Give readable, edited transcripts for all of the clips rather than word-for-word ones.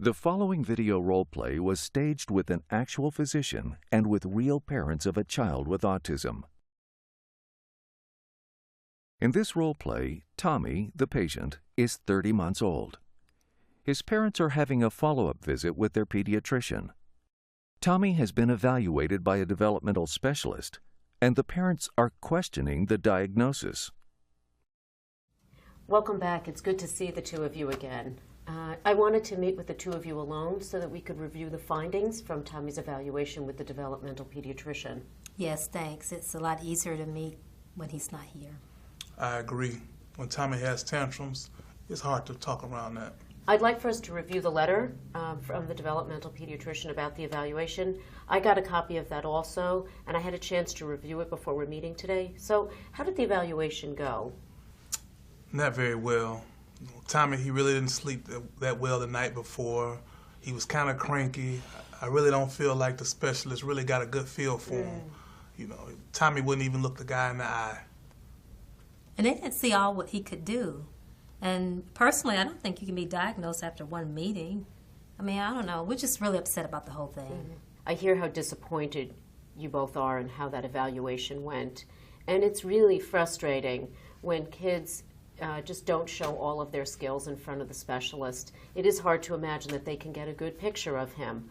The following video role play was staged with an actual physician and with real parents of a child with autism. In this role play, Tommy, the patient, is 30 months old. His parents are having a follow-up visit with their pediatrician. Tommy has been evaluated by a developmental specialist, and the parents are questioning the diagnosis. Welcome back. It's good to see the two of you again. I wanted to meet with the two of you alone so that we could review the findings from Tommy's evaluation with the developmental pediatrician. Yes, thanks. It's a lot easier to meet when he's not here. I agree. When Tommy has tantrums, it's hard to talk around that. I'd like for us to review the letter from the developmental pediatrician about the evaluation. I got a copy of that also, and I had a chance to review it before we're meeting today. So how did the evaluation go? Not very well. Tommy, he really didn't sleep that well the night before. He was kind of cranky. I really don't feel like the specialist really got a good feel for him. You know, Tommy wouldn't even look the guy in the eye. And they didn't see all what he could do. And personally, I don't think you can be diagnosed after one meeting. I mean, I don't know. We're just really upset about the whole thing. I hear how disappointed you both are in how that evaluation went. And it's really frustrating when kids just don't show all of their skills in front of the specialist. It is hard to imagine that they can get a good picture of him.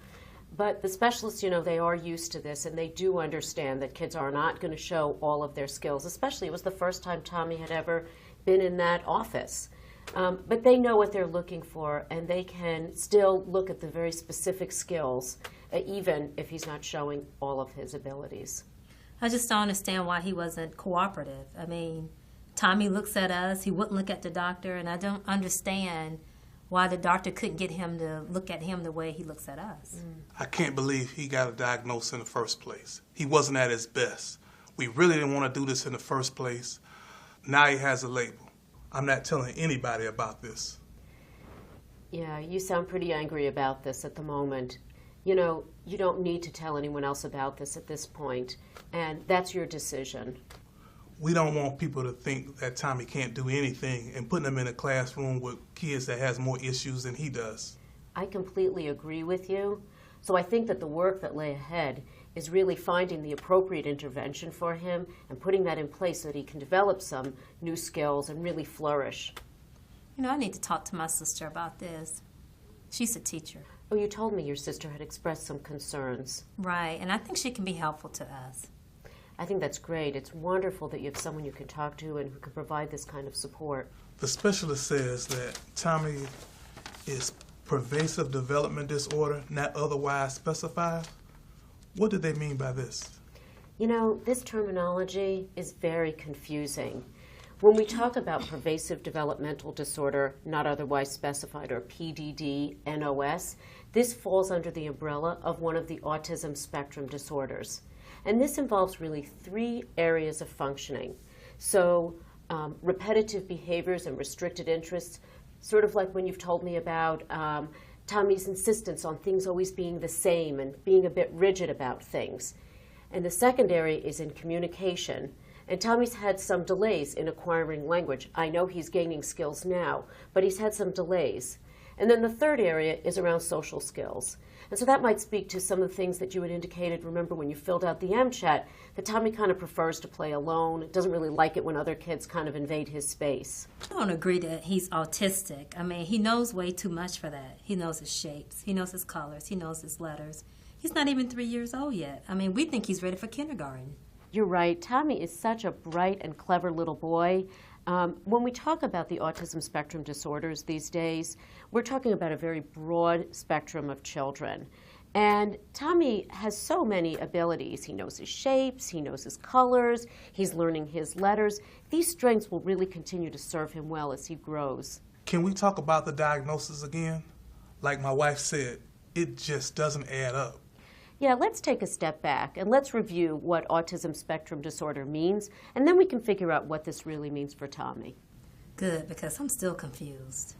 But the specialists, you know, they are used to this, and they do understand that kids are not going to show all of their skills, especially it was the first time Tommy had ever been in that office. But they know what they're looking for, and they can still look at the very specific skills, even if he's not showing all of his abilities. I just don't understand why he wasn't cooperative. I mean, Tommy looks at us, he wouldn't look at the doctor, and I don't understand why the doctor couldn't get him to look at him the way he looks at us. I can't believe he got a diagnosis in the first place. He wasn't at his best. We really didn't want to do this in the first place. Now he has a label. I'm not telling anybody about this. Yeah, you sound pretty angry about this at the moment. You know, you don't need to tell anyone else about this at this point, and that's your decision. We don't want people to think that Tommy can't do anything and putting him in a classroom with kids that has more issues than he does. I completely agree with you. So I think that the work that lay ahead is really finding the appropriate intervention for him and putting that in place so that he can develop some new skills and really flourish. You know, I need to talk to my sister about this. She's a teacher. Oh, you told me your sister had expressed some concerns. Right, and I think she can be helpful to us. I think that's great. It's wonderful that you have someone you can talk to and who can provide this kind of support. The specialist says that Tommy is pervasive development disorder, not otherwise specified. What do they mean by this? You know, this terminology is very confusing. When we talk about pervasive developmental disorder, not otherwise specified, or PDD-NOS, this falls under the umbrella of one of the autism spectrum disorders. And this involves really 3 areas of functioning. So repetitive behaviors and restricted interests, sort of like when you've told me about Tommy's insistence on things always being the same and being a bit rigid about things. And the second area is in communication. And Tommy's had some delays in acquiring language. I know he's gaining skills now, but he's had some delays. And then the third area is around social skills. And so that might speak to some of the things that you had indicated, remember when you filled out the MChat, that Tommy kind of prefers to play alone, doesn't really like it when other kids kind of invade his space. I don't agree that he's autistic. I mean, he knows way too much for that. He knows his shapes, he knows his colors, he knows his letters. He's not even 3 years old yet. I mean, we think he's ready for kindergarten. You're right. Tommy is such a bright and clever little boy. When we talk about the autism spectrum disorders these days, we're talking about a very broad spectrum of children. And Tommy has so many abilities. He knows his shapes, he knows his colors, he's learning his letters. These strengths will really continue to serve him well as he grows. Can we talk about the diagnosis again? Like my wife said, it just doesn't add up. Yeah, let's take a step back and let's review what autism spectrum disorder means, and then we can figure out what this really means for Tommy. Good, because I'm still confused.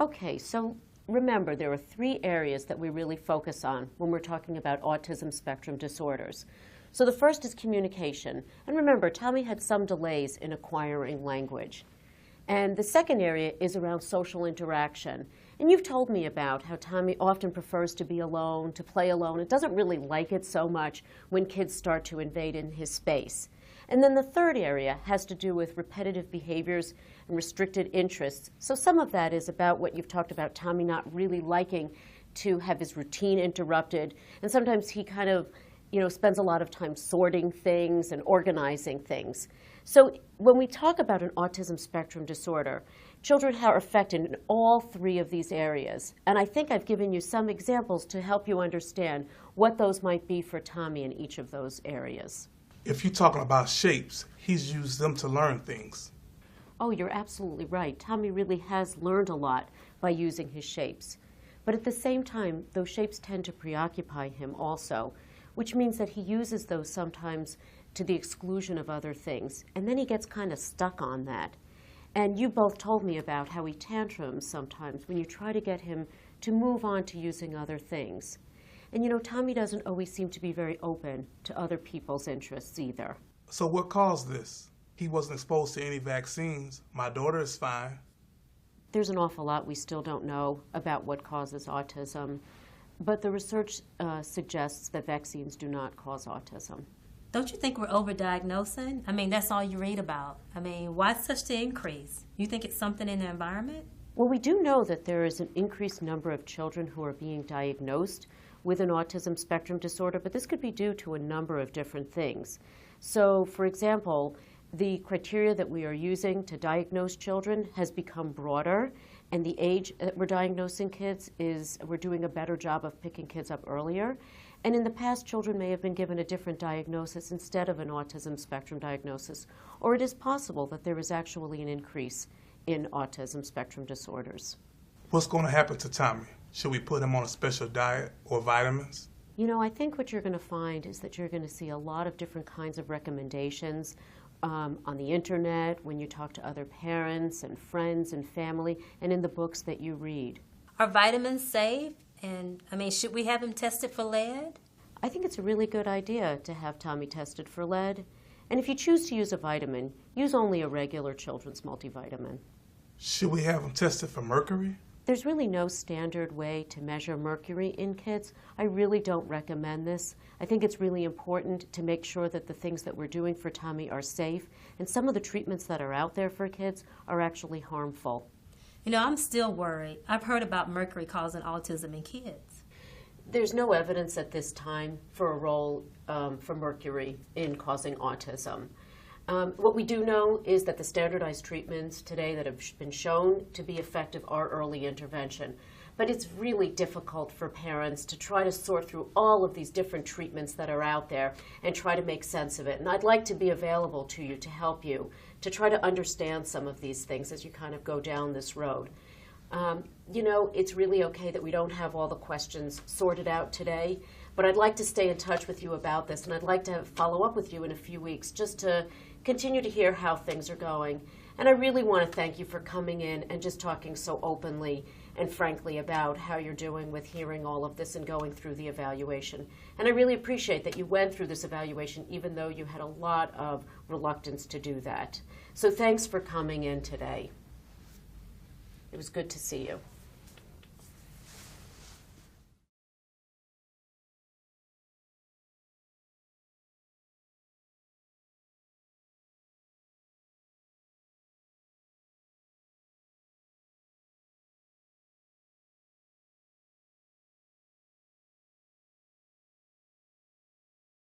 Okay, so remember there are 3 areas that we really focus on when we're talking about autism spectrum disorders. So the first is communication, and remember Tommy had some delays in acquiring language. And the second area is around social interaction. And you've told me about how Tommy often prefers to be alone, to play alone. It doesn't really like it so much when kids start to invade in his space. And then the third area has to do with repetitive behaviors and restricted interests. So some of that is about what you've talked about, Tommy not really liking to have his routine interrupted. And sometimes he kind of, spends a lot of time sorting things and organizing things. So when we talk about an autism spectrum disorder, children are affected in all three of these areas. And I think I've given you some examples to help you understand what those might be for Tommy in each of those areas. If you're talking about shapes, he's used them to learn things. Oh, you're absolutely right. Tommy really has learned a lot by using his shapes. But at the same time, those shapes tend to preoccupy him also, which means that he uses those sometimes to the exclusion of other things. And then he gets kind of stuck on that. And you both told me about how he tantrums sometimes when you try to get him to move on to using other things. And Tommy doesn't always seem to be very open to other people's interests either. So what caused this? He wasn't exposed to any vaccines. My daughter is fine. There's an awful lot we still don't know about what causes autism, but the research suggests that vaccines do not cause autism. Don't you think we're overdiagnosing? I mean, that's all you read about. I mean, why such the increase? You think it's something in the environment? Well, we do know that there is an increased number of children who are being diagnosed with an autism spectrum disorder, but this could be due to a number of different things. So, for example, the criteria that we are using to diagnose children has become broader, and the age that we're diagnosing kids we're doing a better job of picking kids up earlier. And in the past, children may have been given a different diagnosis instead of an autism spectrum diagnosis, or it is possible that there is actually an increase in autism spectrum disorders. What's going to happen to Tommy? Should we put him on a special diet or vitamins? I think what you're going to find is that you're going to see a lot of different kinds of recommendations on the internet, when you talk to other parents and friends and family, and in the books that you read. Are vitamins safe? And, should we have him tested for lead? I think it's a really good idea to have Tommy tested for lead. And if you choose to use a vitamin, use only a regular children's multivitamin. Should we have him tested for mercury? There's really no standard way to measure mercury in kids. I really don't recommend this. I think it's really important to make sure that the things that we're doing for Tommy are safe, and some of the treatments that are out there for kids are actually harmful. I'm still worried. I've heard about mercury causing autism in kids. There's no evidence at this time for a role for mercury in causing autism. What we do know is that the standardized treatments today that have been shown to be effective are early intervention. But it's really difficult for parents to try to sort through all of these different treatments that are out there and try to make sense of it. And I'd like to be available to you to help you to try to understand some of these things as you kind of go down this road. It's really okay that we don't have all the questions sorted out today, but I'd like to stay in touch with you about this, and I'd like to follow up with you in a few weeks just to continue to hear how things are going. And I really want to thank you for coming in and just talking so openly and frankly about how you're doing with hearing all of this and going through the evaluation. And I really appreciate that you went through this evaluation even though you had a lot of reluctance to do that. So thanks for coming in today. It was good to see you.